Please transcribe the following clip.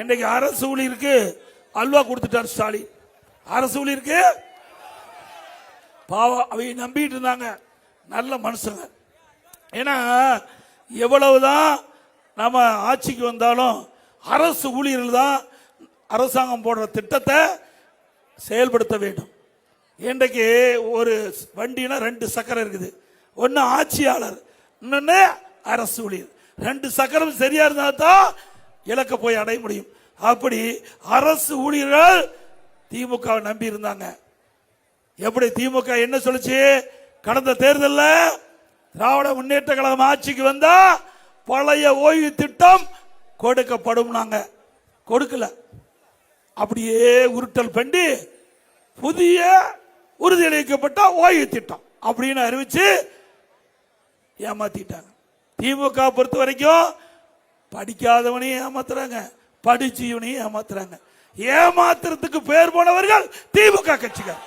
இன்றைக்கு அரசு ஊழியருக்கு அல்வா கொடுத்துட்டார் ஸ்டாலின். அரசு ஊழியருக்கு பாவம் அவை நம்பிட்டு இருந்தாங்க, நல்ல மனுஷங்க. ஏன்னா எவ்வளவுதான் நம்ம ஆட்சிக்கு வந்தாலும் அரசு ஊழியர்கள் தான் அரசாங்கம் போடுற திட்டத்தை செயல்படுத்த வேண்டும். இன்றைக்கு ஒரு வண்டினா 2 சக்கரம் இருக்குது. ஒன்னு ஆட்சியாளர், இன்னொன்னு அரசு ஊழியர். 2 சக்கரம் சரியா இருந்தா தான் இலக்க போய் அடைய முடியும். அப்படி அரசு ஊழியர்கள் திமுக நம்பி இருந்தாங்க. எப்படி திமுக என்ன சொல்லுச்சு? கடந்த தேர்தலில் திராவிட முன்னேற்ற கழகம் ஆட்சிக்கு வந்தா பழைய ஓய்வு திட்டம் கொடுக்கப்படும், நாங்க கொடுக்கல. அப்படியே உருட்டல் பண்ணி புதிய உறுதியளிக்கப்பட்ட ஓய்வு திட்டம் அப்படின்னு அறிவிச்சு ஏமாத்திட்டாங்க. திமுக பொறுத்த வரைக்கும் படிக்காதவனையும் ஏமாத்துறாங்க, படிச்சவனையும் ஏமாத்துறாங்க. ஏமாத்துறதுக்கு பேர் போனவர்கள் திமுக கட்சிகள்.